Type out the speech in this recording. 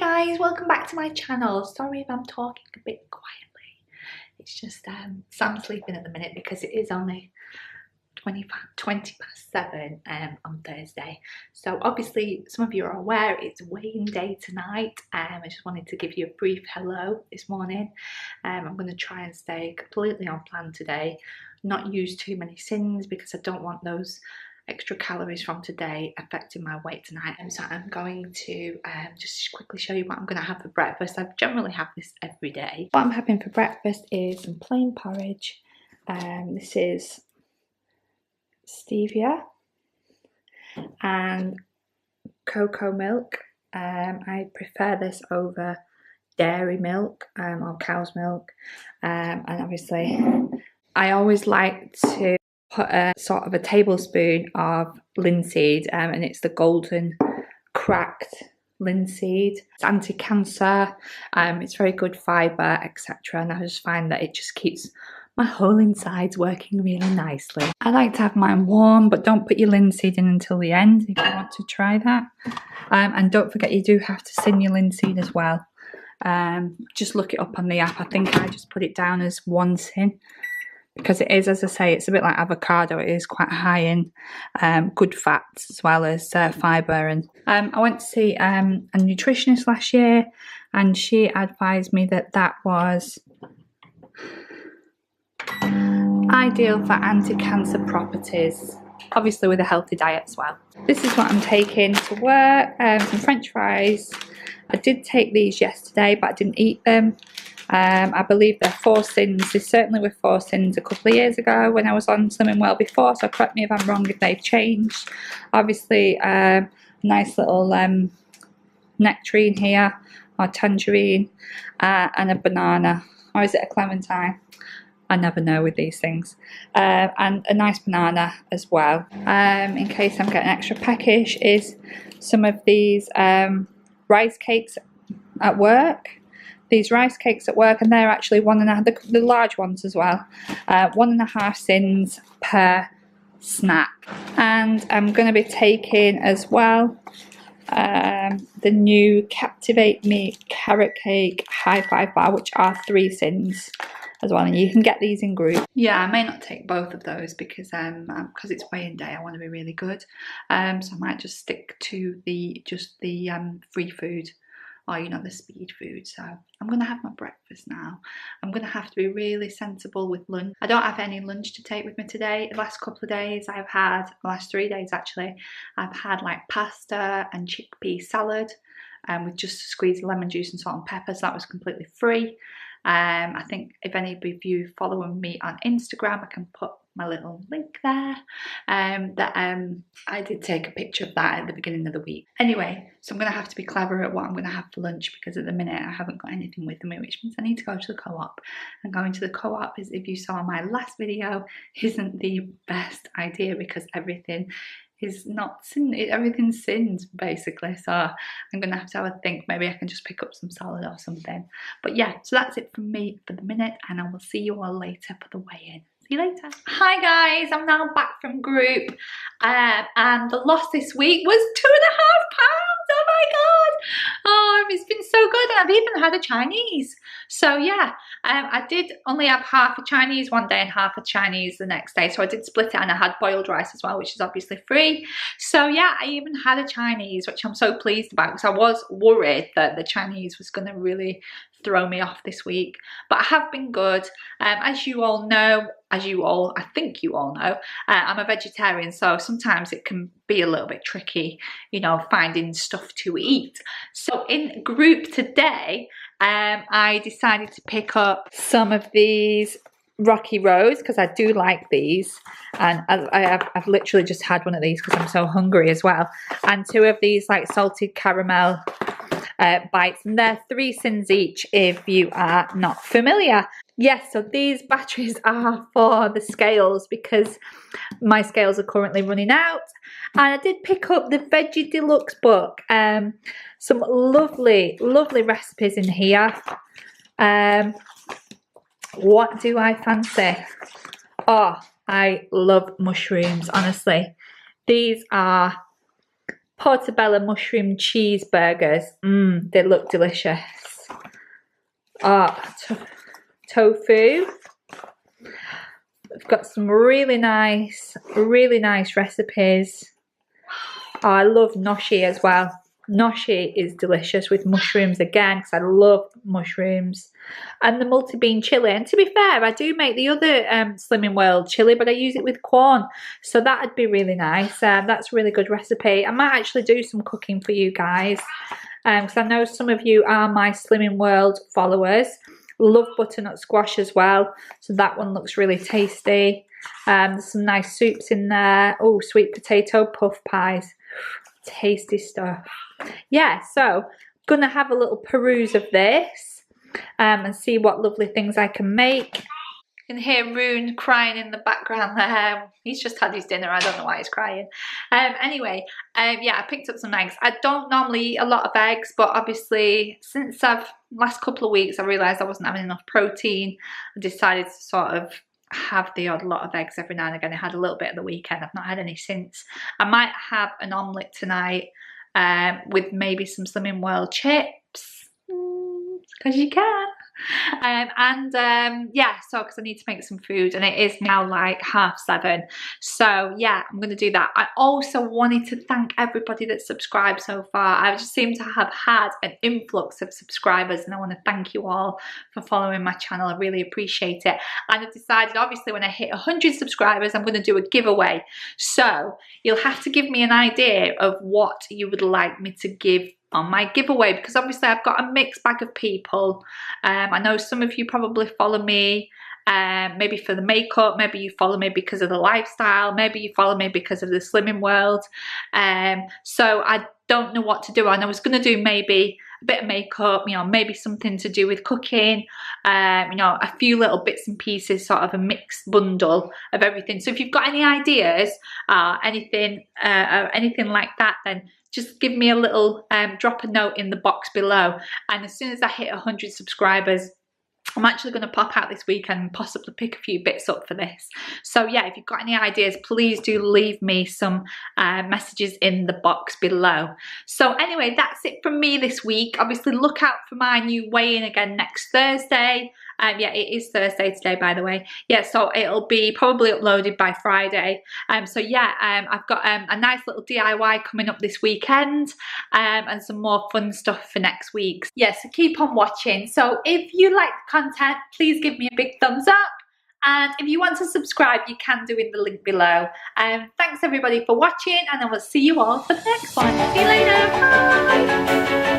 Guys, welcome back to my channel. Sorry if I'm talking a bit quietly. It's just Sam's sleeping at the minute because it is only 20 past 7 on Thursday. So obviously some of you are aware it's weighing day tonight. I just wanted to give you a brief hello this morning. I'm going to try and stay completely on plan today, not use too many sins because I don't want those extra calories from today affecting my weight tonight. And so I'm going to just quickly show you what I'm going to have for breakfast. I generally have this every day. What I'm having for breakfast is some plain porridge. This is stevia and cocoa milk. I prefer this over dairy milk or cow's milk, and obviously I always like to put a sort of a tablespoon of linseed, and it's the golden cracked linseed. It's anti-cancer, it's very good fibre, etc. And I just find that it just keeps my whole insides working really nicely. I like to have mine warm, but don't put your linseed in until the end if you want to try that. And don't forget you do have to sin your linseed as well. Just look it up on the app. I think I just put it down as 1 sin. Because it is, as I say, it's a bit like avocado. It is quite high in good fats as well as fibre. And I went to see a nutritionist last year, and she advised me that that was ideal for anti-cancer properties, obviously with a healthy diet as well. This is what I'm taking to work. Some French fries. I did take these yesterday, but I didn't eat them. I believe they're 4 sins. They certainly were 4 sins a couple of years ago when I was on Slimming Well before, so correct me if I'm wrong if they've changed. Obviously, nice little nectarine here, or tangerine, and a banana. Or is it a clementine? I never know with these things. And a nice banana as well. In case I'm getting extra peckish, is some of these rice cakes at work. These rice cakes at work, and they're actually 1.5, the large ones as well, 1.5 sins per snack. And I'm going to be taking as well the new Captivate Me carrot cake high five bar, which are 3 sins as well, and you can get these in group. Yeah, I may not take both of those because it's weighing day. I want to be really good, so I might just stick to the free food, or you know, the speed food. So I'm gonna have my breakfast now. I'm gonna have to be really sensible with lunch. I don't have any lunch to take with me today. The last couple of days I've had, the last 3 days actually, I've had like pasta and chickpea salad, with just a squeeze of lemon juice and salt and pepper, so that was completely free. I think if any of you following me on Instagram, I can put my little link there, I did take a picture of that at the beginning of the week. Anyway, so I'm going to have to be clever at what I'm going to have for lunch, because at the minute I haven't got anything with me, which means I need to go to the co-op. And going to the co-op, is, if you saw my last video, isn't the best idea because everything is not sin, everything's sins basically. So I'm gonna have to have a think. Maybe I can just pick up some salad or something. But yeah, so that's it from me for the minute, and I will see you all later for the weigh-in. See you later. Hi guys, I'm now back from group, and the loss this week was 2.5 pounds. Oh my god! Oh, it's been so good, and I've even had a Chinese. So yeah, I did only have half a Chinese one day and half a Chinese the next day. So I did split it, and I had boiled rice as well, which is obviously free. So yeah, I even had a Chinese, which I'm so pleased about, because I was worried that the Chinese was going to really throw me off this week. But I have been good. As you all know, I think you all know, I'm a vegetarian, so sometimes it can be a little bit tricky, you know, finding stuff to eat. So in group today, I decided to pick up some of these Rocky Roads because I do like these, and I've literally just had one of these because I'm so hungry as well, and 2 of these like salted caramel bites, and they're 3 sins each if you are not familiar. Yes, so these batteries are for the scales because my scales are currently running out. And I did pick up the Veggie Deluxe book. Some lovely, lovely recipes in here. What do I fancy? Oh, I love mushrooms, honestly. These are portobello mushroom cheeseburgers. They look delicious. Tofu. I've got some really nice recipes. Oh, I love gnocchi as well. Gnocchi is delicious with mushrooms again, because I love mushrooms. And the multi-bean chili. And to be fair, I do make the other Slimming World chili, but I use it with corn. So that'd be really nice. That's a really good recipe. I might actually do some cooking for you guys, because I know some of you are my Slimming World followers. Love butternut squash as well. So that one looks really tasty. There's some nice soups in there. Oh, sweet potato puff pies. Tasty stuff. Yeah, so gonna have a little peruse of this and see what lovely things I can make. You can hear Rune crying in the background there. He's just had his dinner. I don't know why he's crying. Anyway, yeah, I picked up some eggs. I don't normally eat a lot of eggs, but obviously since last couple of weeks I realised I wasn't having enough protein. I decided to sort of have the odd lot of eggs every now and again. I had a little bit at the weekend. I've not had any since. I might have an omelette tonight with maybe some Slimming World chips, because you can. Yeah, so because I need to make some food, and it is now like 7:30. So yeah, I'm gonna do that. I also wanted to thank everybody that's subscribed so far. I just seem to have had an influx of subscribers, and I want to thank you all for following my channel. I really appreciate it. And I've decided, obviously, when I hit 100 subscribers, I'm going to do a giveaway. So you'll have to give me an idea of what you would like me to give on my giveaway, because obviously I've got a mixed bag of people. I know some of you probably follow me maybe for the makeup, maybe you follow me because of the lifestyle, maybe you follow me because of the Slimming World. So I don't know what to do. And I was going to do maybe a bit of makeup, you know, maybe something to do with cooking, you know, a few little bits and pieces, sort of a mixed bundle of everything. So if you've got any ideas, anything like that, then just give me a little, drop a note in the box below. And as soon as I hit 100 subscribers, I'm actually going to pop out this weekend and possibly pick a few bits up for this. So yeah, if you've got any ideas, please do leave me some messages in the box below. So anyway, that's it from me this week. Obviously, look out for my new weigh-in again next Thursday. Yeah, it is Thursday today, by the way. Yeah, so it'll be probably uploaded by Friday. So yeah, I've got a nice little DIY coming up this weekend, and some more fun stuff for next week. Yeah, so keep on watching. So if you like the content, please give me a big thumbs up. And if you want to subscribe, you can do in the link below. Thanks everybody for watching, and I will see you all for the next one. See you later. Bye.